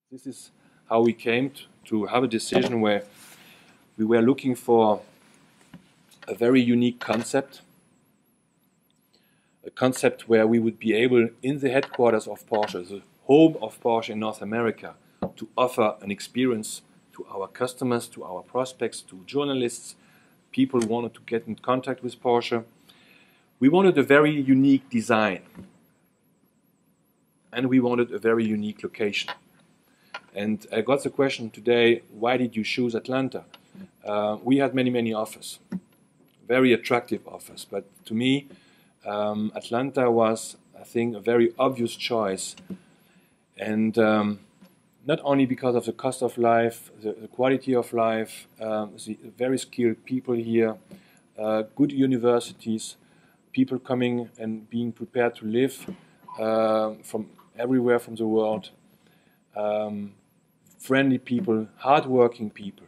This is how we came to have a decision where we were looking for a very unique concept, a concept where we would be able, in the headquarters of Porsche, the home of Porsche in North America, to offer an experience to our customers, to our prospects, to journalists, people who wanted to get in contact with Porsche. We wanted a very unique design, and we wanted a very unique location. And I got the question today, why did you choose Atlanta? We had many offers, very attractive offers, but to me, Atlanta was, I think, a very obvious choice. And not only because of the cost of life, the quality of life, the very skilled people here, good universities, people coming and being prepared to live from everywhere from the world, friendly people, hardworking people.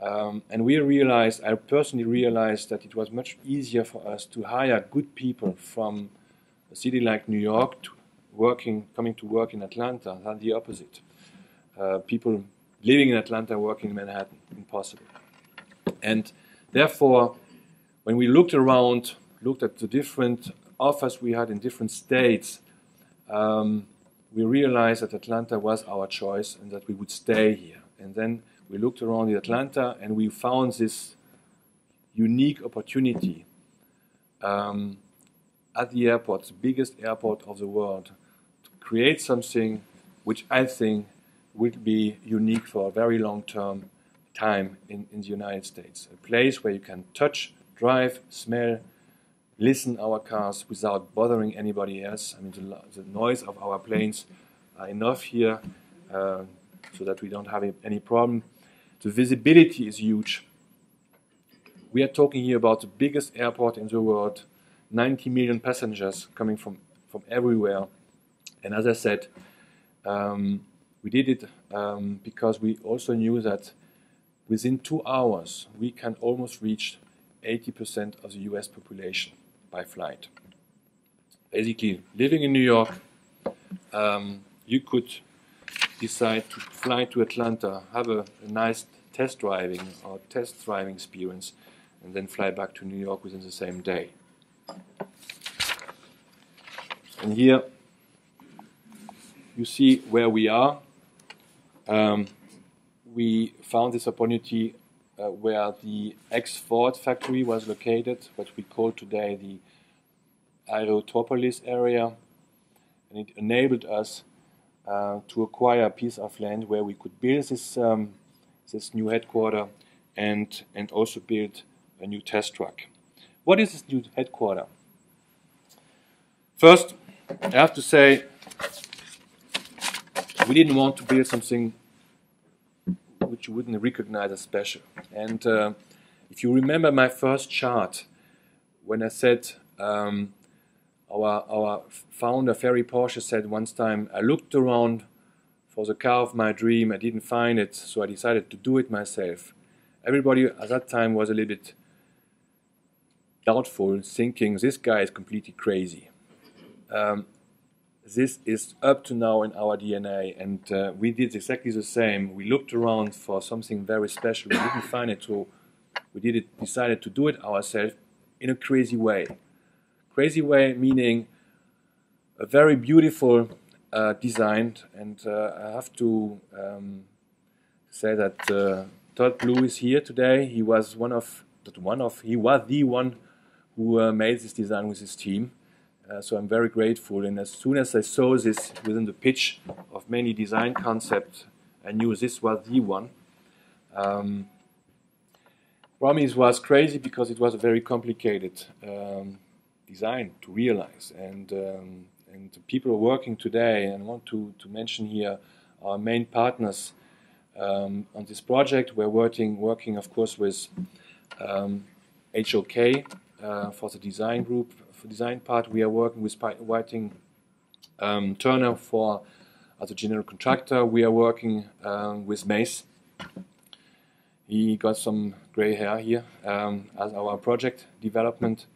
And we realized, I personally realized, that it was much easier for us to hire good people from a city like New York coming to work in Atlanta than the opposite. People living in Atlanta, working in Manhattan, impossible. And therefore, when we looked around, looked at the different offers we had in different states, we realized that Atlanta was our choice and that we would stay here. And then we looked around in Atlanta and we found this unique opportunity at the airport, the biggest airport of the world, to create something which I think will be unique for a very long-term time in the United States. A place where you can touch, drive, smell, listen our cars without bothering anybody else. I mean, the noise of our planes are enough here so that we don't have any problem. The visibility is huge. We are talking here about the biggest airport in the world, 90 million passengers coming from everywhere. And as I said, we did it because we also knew that within 2 hours we can almost reach 80% of the US population by flight. Basically, living in New York, you could decide to fly to Atlanta, have a nice test driving experience, and then fly back to New York within the same day. And here you see where we are. We found this opportunity where the ex-Ford factory was located, what we call today the Aerotropolis area, and it enabled us to acquire a piece of land where we could build this new headquarter and also build a new test track. What is this new headquarter? First, I have to say, we didn't want to build something which you wouldn't recognize as special. And if you remember my first chart, when I said our founder, Ferry Porsche, said once time, I looked around for the car of my dream, I didn't find it, so I decided to do it myself. Everybody at that time was a little bit doubtful, thinking this guy is completely crazy. This is up to now in our DNA, and we did exactly the same. We looked around for something very special, we didn't find it, so we decided to do it ourselves in a crazy way. Crazy way meaning a very beautiful design, and I have to say that Todd Blue is here today. He was he was the one who made this design with his team. So I'm very grateful, and as soon as I saw this within the pitch of many design concepts, I knew this was the one. Promise was crazy because it was a very complicated design to realize, and the people are working today, and I want to mention here our main partners on this project. We're working of course with HOK for the design group. For the design part, we are working with Whiting Turner as a general contractor. We are working with Mace. He got some gray hair here as our project development,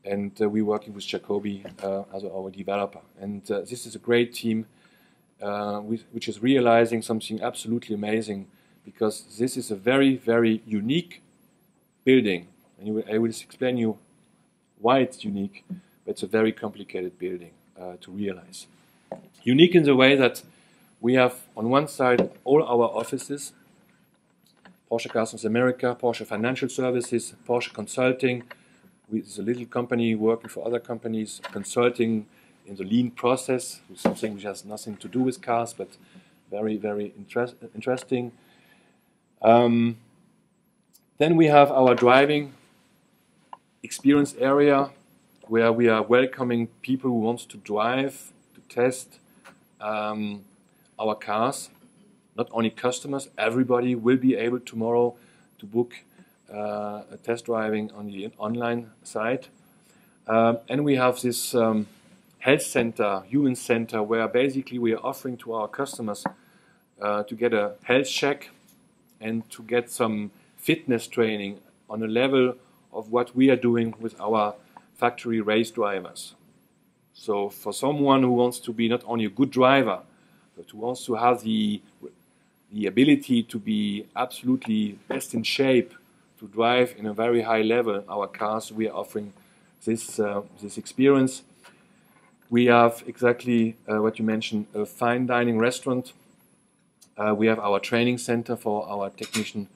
and we're working with Jacoby as our developer. And this is a great team, which is realizing something absolutely amazing, because this is a very, very unique building. And I will explain you why it's unique, but it's a very complicated building to realize. Unique in the way that we have on one side all our offices, Porsche Cars North America, Porsche Financial Services, Porsche Consulting. It's a little company working for other companies, consulting in the lean process, something which has nothing to do with cars, but very, very interesting. Then we have our driving experience area, where we are welcoming people who want to drive, to test our cars. Not only customers, everybody will be able tomorrow to book a test driving on the online site. And we have this health center, human center, where basically we are offering to our customers to get a health check and to get some fitness training on a level of what we are doing with our factory race drivers. So for someone who wants to be not only a good driver, but who wants to have the ability to be absolutely best in shape to drive in a very high level our cars, we are offering this experience. We have exactly what you mentioned, a fine dining restaurant. We have our training center for our technician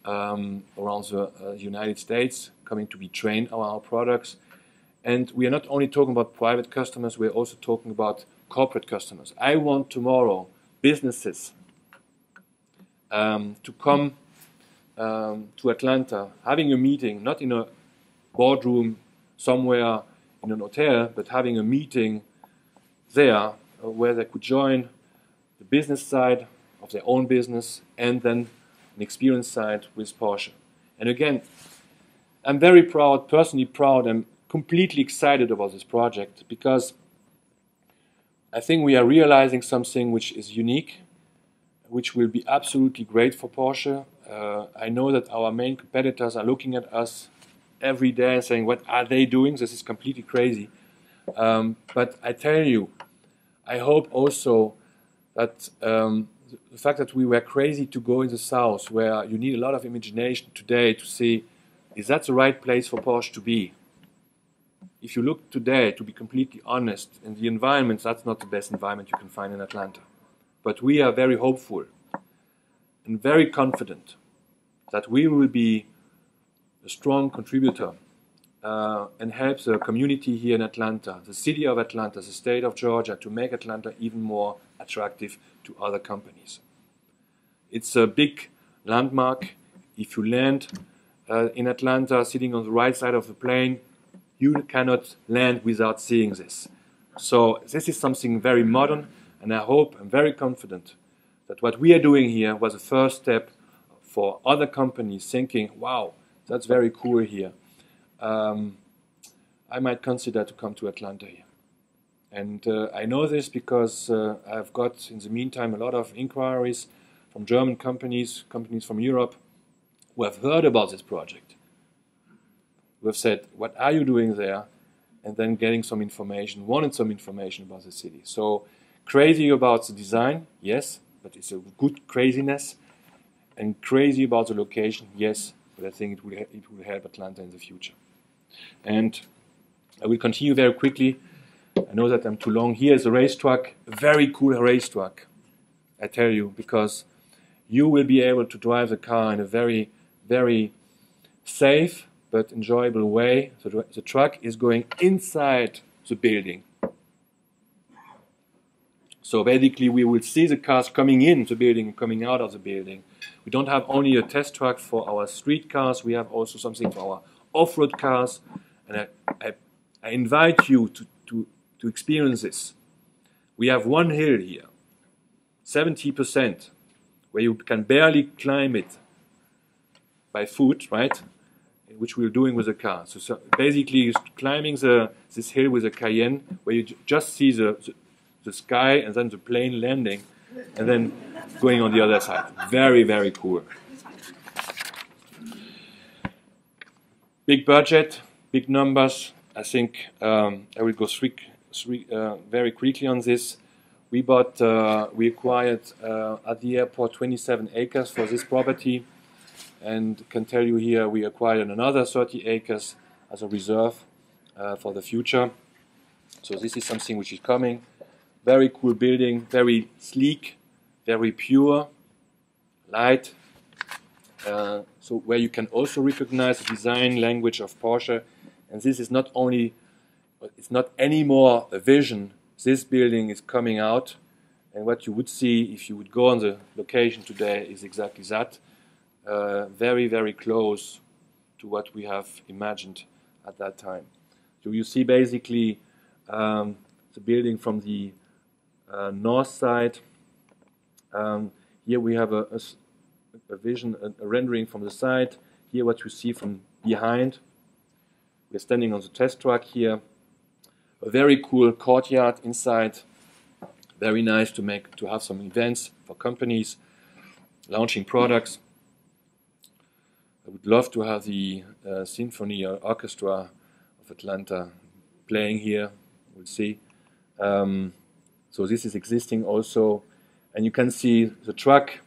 around the United States coming to be trained on our products. And we are not only talking about private customers, we are also talking about corporate customers. I want tomorrow businesses to come to Atlanta, having a meeting, not in a boardroom somewhere in an hotel, but having a meeting there where they could join the business side of their own business and then an experience side with Porsche. And again, I'm very proud, personally proud, and completely excited about this project, because I think we are realizing something which is unique, which will be absolutely great for Porsche. I know that our main competitors are looking at us every day and saying, what are they doing? This is completely crazy. But I tell you, I hope also that the fact that we were crazy to go in the south, where you need a lot of imagination today to see, is that the right place for Porsche to be? If you look today, to be completely honest, in the environment, that's not the best environment you can find in Atlanta. But we are very hopeful and very confident that we will be a strong contributor and help the community here in Atlanta, the city of Atlanta, the state of Georgia, to make Atlanta even more attractive to other companies. It's a big landmark. If you land in Atlanta, sitting on the right side of the plane, you cannot land without seeing this. So this is something very modern, and I hope, I'm very confident, that what we are doing here was a first step for other companies thinking, wow, that's very cool here. I might consider to come to Atlanta here. And I know this because I've got, in the meantime, a lot of inquiries from German companies, companies from Europe, who have heard about this project, who have said, what are you doing there? And then getting some information, wanted some information about the city. So crazy about the design, yes, but it's a good craziness. And crazy about the location, yes, but I think it will help Atlanta in the future. And I will continue very quickly. I know that I'm too long. Here is a race truck, a very cool race truck, I tell you, because you will be able to drive the car in a very, very safe but enjoyable way. So the truck is going inside the building. So basically we will see the cars coming in the building and coming out of the building. We don't have only a test truck for our street cars, we have also something for our off-road cars. And I invite you to experience this. We have one hill here, 70%, where you can barely climb it by foot, right? Which we're doing with the car. So basically you're climbing this hill with a Cayenne, where you just see the sky and then the plane landing and then going on the other side. Very, very cool. Big budget, big numbers. I think I will go very quickly on this. We acquired at the airport 27 acres for this property, and can tell you here we acquired another 30 acres as a reserve for the future. So this is something which is coming. Very cool building, very sleek, very pure, light. So where you can also recognize the design language of Porsche. And this is not only, it's not anymore a vision. This building is coming out, and what you would see if you would go on the location today is exactly that. Very, very close to what we have imagined at that time. So you see basically the building from the north side. Here we have a vision, a rendering from the side. Here what you see from behind. We're standing on the test track here. A very cool courtyard inside. Very nice to have some events for companies, launching products. I would love to have the symphony or orchestra of Atlanta playing here. We'll see. So this is existing also, and you can see the truck,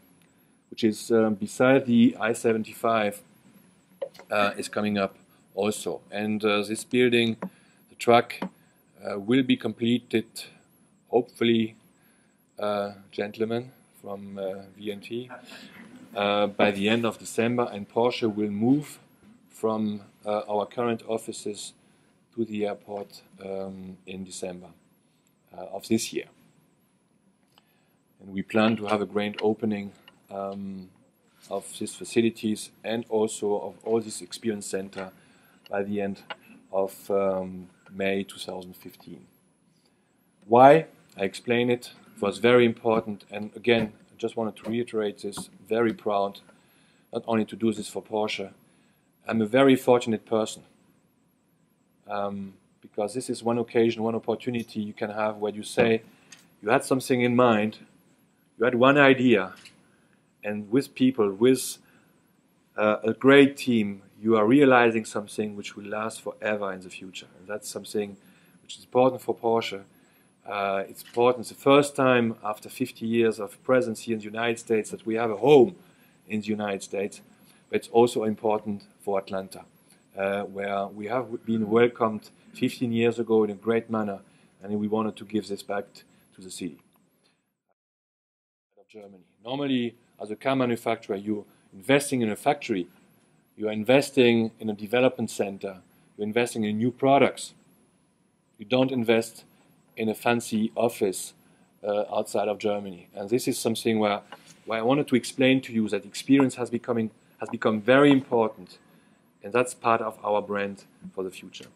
which is beside the I-75, is coming up also. And this building, the truck, will be completed, hopefully, gentlemen from VNT, by the end of December, and Porsche will move from our current offices to the airport in December of this year. And we plan to have a grand opening of these facilities and also of all this experience center by the end of May 2015. Why? I explain it. It was very important, and again, I just wanted to reiterate this. Very proud, not only to do this for Porsche. I'm a very fortunate person, because this is one occasion, one opportunity you can have where you say you had something in mind, you had one idea, and with people, with a great team, you are realizing something which will last forever in the future. And that's something which is important for Porsche. It's important. It's the first time after 50 years of presence here in the United States that we have a home in the United States. But it's also important for Atlanta, where we have been welcomed 15 years ago in a great manner, and we wanted to give this back to the city of Germany. Normally, as a car manufacturer, you're investing in a factory, you're investing in a development center, you're investing in new products. You don't invest in a fancy office outside of Germany. And this is something where I wanted to explain to you that experience has become very important, and that's part of our brand for the future.